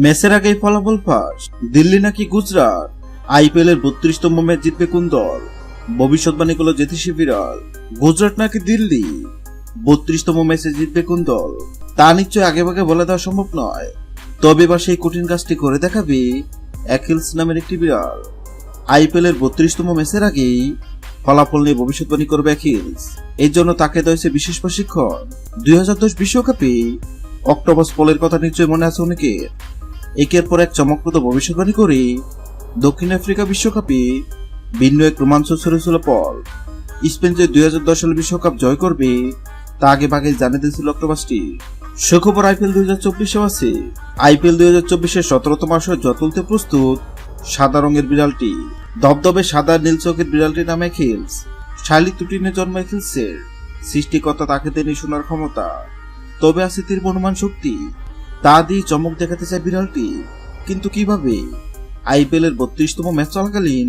ম্যাচের আগেই ফলাফল ফাঁস, দিল্লি নাকি গুজরাট। আইপিএল এর 32তম ম্যাচ জিতবে কোন দল? ভবিষ্যৎবাণী করল জ্যোতিষী বিড়াল। গুজরাট নাকি দিল্লি? 32তম ম্যাচে জিতবে কোন দল? তা নিশ্চয় আগেভাগে বলে দেওয়া সম্ভব নয়। তবে এবার সেই কঠিন কাজটি করে দেখাবে অ্যাকিলস নামের একটি বিড়াল। আইপিএল এর 32তম ম্যাচের আগেই ফলাফল নিয়ে ভবিষ্যৎবাণী করবে অ্যাকিলস। এর জন্য তাকে দেওয়া হয়েছে বিশেষ প্রশিক্ষণ। 2010 বিশ্বকাপে অক্টোপাস পলের কথা নিশ্চয় মনে আছে অনেকের। একের পর এক চমকপ্রদ ভবিষ্যৎবাণী করে দক্ষিণ আফ্রিকা বিশ্বকাপে ভিন্ন এক রোমাঞ্চ ছড়িয়েছিল পল। স্পেন যে 2010 সালে বিশ্বকাপ জয় করবে তা আগে ভাগে জানিয়ে দিয়েছিল অক্টোপাসটি। সুখবর আইপিএল 2024 আছে। আইপিএল 2024-এর 17তম আসরে জয় তুলতে প্রস্তুত সাদা রঙের বিড়ালটি। ধবধবে সাদা নীল চোখের বিড়ালটির নাম অ্যাকিলস। শাইলি তুটিনে জন্ম অ্যাকিলসের। সৃষ্টিকর্তা তাকে দেয়নি শোনার ক্ষমতা, তবে আছে তীর অনুমান শক্তি। তা দিয়ে চমক দেখাতে চায় বিড়ালটি, কিন্তু কিভাবে? আইপিএল এর 32তম ম্যাচ চলাকালীন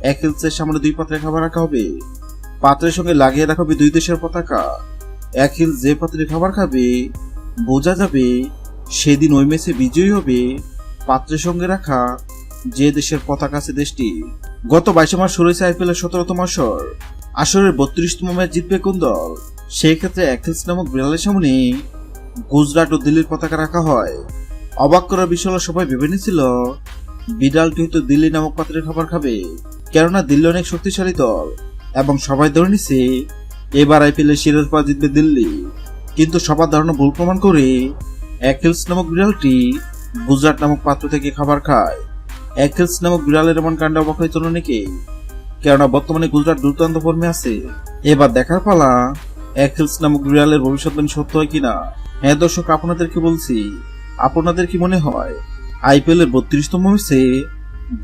অ্যাকিলসের সামনে 2 পাত্রে খাবার রাখা হবে। পাত্রের সঙ্গে লাগিয়ে রাখা হবে 2 দেশের পতাকা। অ্যাকিলস যে পাত্রে খাবার খাবে বোঝা যাবে সেদিন ওই ম্যাচে বিজয়ী হবে পাত্রের সঙ্গে রাখা যে দেশের পতাকা আছে দেশটি। গত 22 মার্চ শুরু হয়েছে আইপিএল এর 17তম আসর। আসরের 32তম ম্যাচ জিতবে কোন দল? সেই ক্ষেত্রে অ্যাকিলস নামক বিড়ালের সামনে গুজরাট ও দিল্লির পতাকা রাখা হয়। অবাক করার বিষয় হলো, সবাই ভেবে নিয়েছিল বিড়ালটি হয়তো দিল্লি নামক পাত্রে খাবার খাবে, কেননা দিল্লি অনেক শক্তিশালী দল এবং সবাই ধরে নিছে এবার আইপিএল এর শিরোপা জিতবে দিল্লি। কিন্তু সবার ধারণা ভুল প্রমাণ করে অ্যাকিলস নামক বিড়ালটি গুজরাট নামক পাত্র থেকে খাবার খায়। অ্যাকিলস নামক বিড়ালের এমন কাণ্ড অবাক হয়েছিল অনেকেই, কেননা বর্তমানে গুজরাট দুর্দান্ত ফর্মে আছে। এবার দেখার পালা অ্যাকিলস নামক বিড়ালের ভবিষ্যৎবাণী সত্য হয় কিনা। হ্যাঁ দর্শক, আপনাদেরকে বলছি, আপনাদের কি মনে হয় আইপিএল এর 32তম ম্যাচে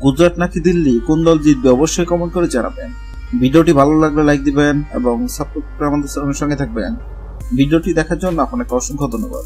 গুজরাট নাকি দিল্লি, কোন দল জিতবে? অবশ্যই কমেন্ট করে জানাবেন। ভিডিওটি ভালো লাগলে লাইক দিবেন এবং সাবস্ক্রাইব করে আমাদের সঙ্গে থাকবেন। ভিডিওটি দেখার জন্য আপনাকে অসংখ্য ধন্যবাদ।